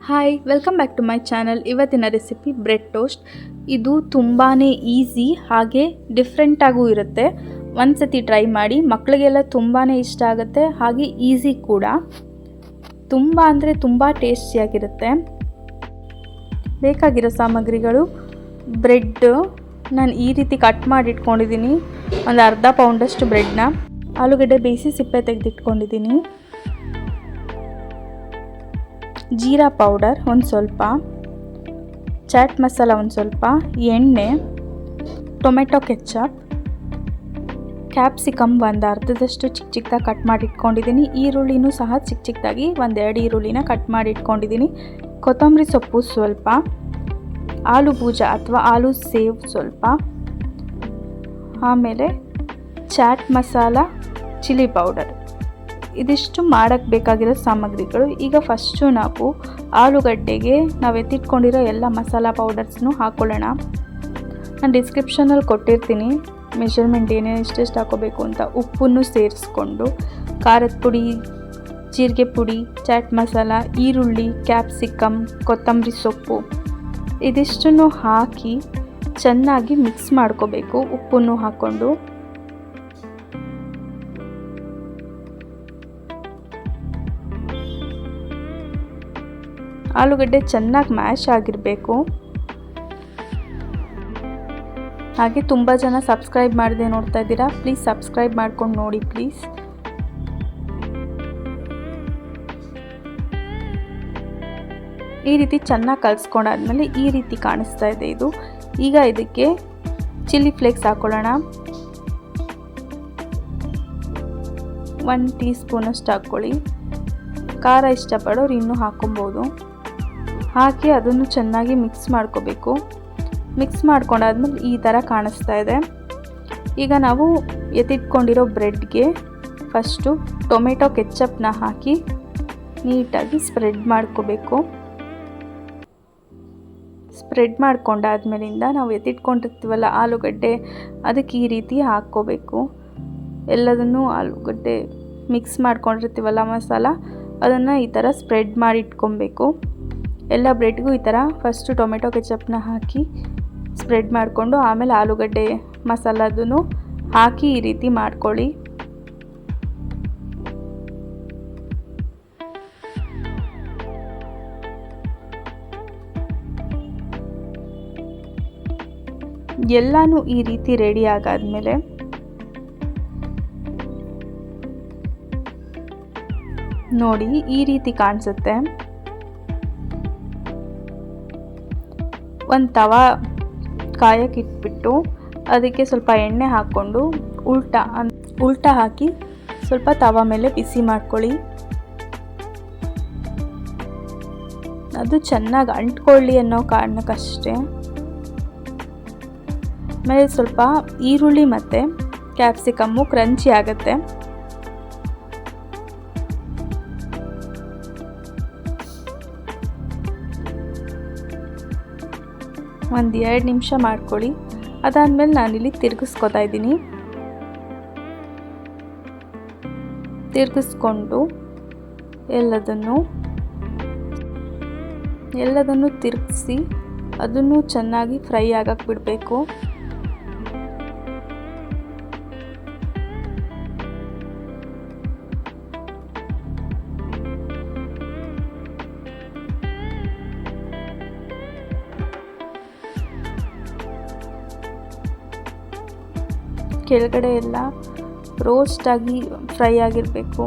Hi welcome back to my channel. ಇವತ್ತಿನ recipe bread toast. ಇದು ತುಂಬಾ ಈಸಿ ಹಾಗೆ ಡಿಫ್ರೆಂಟಾಗೂ ಇರುತ್ತೆ. ಒಂದು ಸತಿ ಟ್ರೈ ಮಾಡಿ, ಮಕ್ಕಳಿಗೆಲ್ಲ ತುಂಬಾ ಇಷ್ಟ ಆಗುತ್ತೆ ಹಾಗೆ ಈಸಿ ಕೂಡ. ತುಂಬ ಅಂದರೆ ತುಂಬ ಟೇಸ್ಟಿಯಾಗಿರುತ್ತೆ. ಬೇಕಾಗಿರೋ ಸಾಮಗ್ರಿಗಳು: ಬ್ರೆಡ್ ನಾನು ಈ ರೀತಿ ಕಟ್ ಮಾಡಿ ಇಟ್ಕೊಂಡಿದ್ದೀನಿ, ಒಂದು ಅರ್ಧ ಪೌಂಡಷ್ಟು ಬ್ರೆಡ್ನ. ಆಲೂಗಡ್ಡೆ ಬೇಯಿಸಿ ಸಿಪ್ಪೆ ತೆಗೆದಿಟ್ಕೊಂಡಿದ್ದೀನಿ. ಜೀರಾ ಪೌಡರ್ ಒಂದು ಸ್ವಲ್ಪ, ಚಾಟ್ ಮಸಾಲ ಒಂದು ಸ್ವಲ್ಪ, ಎಣ್ಣೆ, ಟೊಮೆಟೊ ಕೆಚಪ್, ಕ್ಯಾಪ್ಸಿಕಮ್ ಒಂದು ಅರ್ಧದಷ್ಟು ಚಿಕ್ಕ ಚಿಕ್ಕದಾಗಿ ಕಟ್ ಮಾಡಿ ಇಟ್ಕೊಂಡಿದ್ದೀನಿ. ಈರುಳ್ಳಿನೂ ಸಹ ಚಿಕ್ಕ ಚಿಕ್ಕದಾಗಿ ಒಂದೆರಡು ಈರುಳ್ಳಿನ ಕಟ್ ಮಾಡಿ ಇಟ್ಕೊಂಡಿದ್ದೀನಿ. ಕೊತ್ತಂಬರಿ ಸೊಪ್ಪು ಸ್ವಲ್ಪ, ಆಲೂ ಬೂಜ ಅಥವಾ ಆಲೂ ಸೇವ್ ಸ್ವಲ್ಪ, ಆಮೇಲೆ ಚಾಟ್ ಮಸಾಲ, ಚಿಲ್ಲಿ ಪೌಡರ್. ಇದಿಷ್ಟು ಮಾಡೋಕ್ಕೆ ಬೇಕಾಗಿರೋ ಸಾಮಗ್ರಿಗಳು. ಈಗ ಫಸ್ಟು ನಾವು ಆಲೂಗಡ್ಡೆಗೆ ನಾವು ಎತ್ತಿಟ್ಕೊಂಡಿರೋ ಎಲ್ಲ ಮಸಾಲ ಪೌಡರ್ಸ್ನು ಹಾಕ್ಕೊಳ್ಳೋಣ. ನಾನು ಡಿಸ್ಕ್ರಿಪ್ಷನಲ್ಲಿ ಕೊಟ್ಟಿರ್ತೀನಿ ಮೆಷರ್ಮೆಂಟ್ ಏನೇನು ಎಷ್ಟೆಷ್ಟು ಹಾಕೋಬೇಕು ಅಂತ. ಉಪ್ಪನ್ನು ಸೇರಿಸ್ಕೊಂಡು ಖಾರದ ಪುಡಿ, ಜೀರಿಗೆ ಪುಡಿ, ಚಾಟ್ ಮಸಾಲ, ಈರುಳ್ಳಿ, ಕ್ಯಾಪ್ಸಿಕಮ್, ಕೊತ್ತಂಬರಿ ಸೊಪ್ಪು ಇದಿಷ್ಟನ್ನು ಹಾಕಿ ಚೆನ್ನಾಗಿ ಮಿಕ್ಸ್ ಮಾಡ್ಕೋಬೇಕು ಉಪ್ಪನ್ನು ಹಾಕ್ಕೊಂಡು. ಆಲೂಗಡ್ಡೆ ಚೆನ್ನಾಗಿ ಮ್ಯಾಶ್ ಆಗಿರಬೇಕು. ಹಾಗೆ ತುಂಬ ಜನ ಸಬ್ಸ್ಕ್ರೈಬ್ ಮಾಡದೆ ನೋಡ್ತಾ ಇದ್ದೀರಾ, ಪ್ಲೀಸ್ ಸಬ್ಸ್ಕ್ರೈಬ್ ಮಾಡ್ಕೊಂಡು ನೋಡಿ ಪ್ಲೀಸ್. ಈ ರೀತಿ ಚೆನ್ನಾಗಿ ಕಲಿಸ್ಕೊಂಡಾದ್ಮೇಲೆ ಈ ರೀತಿ ಕಾಣಿಸ್ತಾ ಇದೆ ಇದು. ಈಗ ಇದಕ್ಕೆ ಚಿಲ್ಲಿ ಫ್ಲೇಕ್ಸ್ ಹಾಕ್ಕೊಳ್ಳೋಣ. 1 ಟೀ ಸ್ಪೂನಷ್ಟು ಹಾಕ್ಕೊಳ್ಳಿ. ಖಾರ ಇಷ್ಟಪಡೋರು ಇನ್ನೂ ಹಾಕ್ಕೊಬೋದು. ಹಾಕಿ ಅದನ್ನು ಚೆನ್ನಾಗಿ ಮಿಕ್ಸ್ ಮಾಡ್ಕೋಬೇಕು. ಮಿಕ್ಸ್ ಮಾಡ್ಕೊಂಡಾದ್ಮೇಲೆ ಈ ಥರ ಕಾಣಿಸ್ತಾ ಇದೆ. ಈಗ ನಾವು ಎತ್ತಿಟ್ಕೊಂಡಿರೋ ಬ್ರೆಡ್ಗೆ ಫಸ್ಟು ಟೊಮೆಟೊ ಕೆಚಪ್ನ ಹಾಕಿ ನೀಟಾಗಿ ಸ್ಪ್ರೆಡ್ ಮಾಡ್ಕೋಬೇಕು. ಸ್ಪ್ರೆಡ್ ಮಾಡ್ಕೊಂಡಾದ್ಮೇಲಿಂದ ನಾವು ಎತ್ತಿಟ್ಕೊಂಡಿರ್ತೀವಲ್ಲ ಆಲೂಗಡ್ಡೆ, ಅದಕ್ಕೆ ಈ ರೀತಿ ಹಾಕ್ಕೋಬೇಕು. ಎಲ್ಲದನ್ನು ಆಲೂಗಡ್ಡೆ ಮಿಕ್ಸ್ ಮಾಡ್ಕೊಂಡಿರ್ತೀವಲ್ಲ ಮಸಾಲ, ಅದನ್ನು ಈ ಥರ ಸ್ಪ್ರೆಡ್ ಮಾಡಿ ಇಟ್ಕೊಬೇಕು. ಎಲ್ಲ ಬ್ರೆಡ್ಗೂ ಈ ಥರ ಫಸ್ಟು ಟೊಮೆಟೊ ಕೆಚಪ್ನ ಹಾಕಿ ಸ್ಪ್ರೆಡ್ ಮಾಡಿಕೊಂಡು ಆಮೇಲೆ ಆಲೂಗಡ್ಡೆ ಮಸಾಲದೂ ಹಾಕಿ ಈ ರೀತಿ ಮಾಡ್ಕೊಳ್ಳಿ. ಎಲ್ಲನೂ ಈ ರೀತಿ ರೆಡಿ ಆಗಾದ್ಮೇಲೆ ನೋಡಿ ಈ ರೀತಿ ಕಾಣಿಸುತ್ತೆ. ಒಂದು ಕಾಯಕ್ಕೆ ಇಟ್ಬಿಟ್ಟು ಅದಕ್ಕೆ ಸ್ವಲ್ಪ ಎಣ್ಣೆ ಹಾಕ್ಕೊಂಡು ಉಲ್ಟಾ ಹಾಕಿ ಸ್ವಲ್ಪ ತವಾ ಮೇಲೆ ಬಿಸಿ ಮಾಡ್ಕೊಳ್ಳಿ. ಅದು ಚೆನ್ನಾಗಿ ಅಂಟ್ಕೊಳ್ಳಿ ಅನ್ನೋ ಕಾರಣಕ್ಕಷ್ಟೇ. ಆಮೇಲೆ ಸ್ವಲ್ಪ ಈರುಳ್ಳಿ ಮತ್ತು ಕ್ಯಾಪ್ಸಿಕಮ್ಮು ಕ್ರಂಚಿ ಆಗುತ್ತೆ. ಒಂದು 2 ನಿಮಿಷ ಮಾಡ್ಕೊಳ್ಳಿ. ಅದಾದಮೇಲೆ ನಾನಿಲ್ಲಿ ತಿರುಗಿಸ್ಕೊತಾ ಇದ್ದೀನಿ. ತಿರುಗಿಸ್ಕೊಂಡು ಎಲ್ಲದನ್ನು ತಿರುಗಿಸಿ ಅದನ್ನು ಚೆನ್ನಾಗಿ ಫ್ರೈ ಆಗಕ್ಕೆ ಬಿಡಬೇಕು. ಕೆಳಗಡೆ ಎಲ್ಲ ರೋಸ್ಟಾಗಿ ಫ್ರೈ ಆಗಿರಬೇಕು.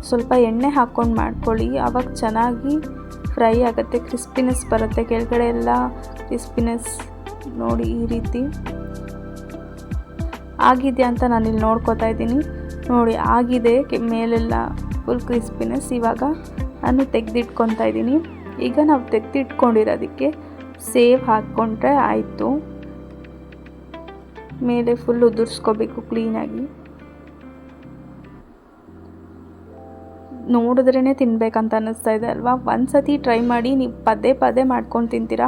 ಸ್ವಲ್ಪ ಎಣ್ಣೆ ಹಾಕ್ಕೊಂಡು ಮಾಡ್ಕೊಳ್ಳಿ, ಆವಾಗ ಚೆನ್ನಾಗಿ ಫ್ರೈ ಆಗುತ್ತೆ, ಕ್ರಿಸ್ಪಿನೆಸ್ ಬರುತ್ತೆ. ಕೆಳಗಡೆ ಎಲ್ಲ ಕ್ರಿಸ್ಪಿನೆಸ್ ನೋಡಿ ಈ ರೀತಿ ಆಗಿದೆ ಅಂತ ನಾನಿಲ್ಲಿ ನೋಡ್ಕೋತಾ ಇದ್ದೀನಿ. ನೋಡಿ ಆಗಿದೆ, ಮೇಲೆಲ್ಲ ಫುಲ್ ಕ್ರಿಸ್ಪಿನೆಸ್. ಇವಾಗ ನಾನು ತೆಗೆದಿಟ್ಕೊತಾ ಇದ್ದೀನಿ. ಈಗ ನಾವು ತೆಗೆದಿಟ್ಕೊಂಡಿರೋದಕ್ಕೆ ಸೇವ್ ಹಾಕ್ಕೊಂಡ್ರೆ ಆಯಿತು. ಮೇಲೆ ಫುಲ್ ಉದುರಿಸ್ಕೋಬೇಕು ಕ್ಲೀನಾಗಿ. ನೋಡಿದ್ರೇ ತಿನ್ಬೇಕಂತ ಅನ್ನಿಸ್ತಾ ಇದೆ ಅಲ್ವಾ? ಒಂದು ಸತಿ ಟ್ರೈ ಮಾಡಿ, ನೀವು ಪದೇ ಪದೇ ಮಾಡ್ಕೊಂಡು ತಿಂತೀರಾ,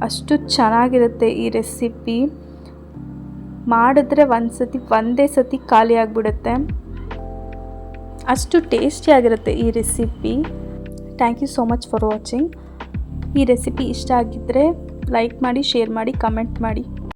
ಅಷ್ಟು ಚೆನ್ನಾಗಿರುತ್ತೆ ಈ ರೆಸಿಪಿ. ಮಾಡಿದ್ರೆ ಒಂದೇ ಸತಿ ಖಾಲಿ ಆಗಿಬಿಡುತ್ತೆ. ಅಷ್ಟು ಟೇಸ್ಟಿಯಾಗಿರುತ್ತೆ ಈ recipe. Thank you so much for watching. ಈ ರೆಸಿಪಿ ಇಷ್ಟ ಆಗಿದ್ದರೆ ಲೈಕ್ ಮಾಡಿ, ಶೇರ್ ಮಾಡಿ, ಕಮೆಂಟ್ ಮಾಡಿ.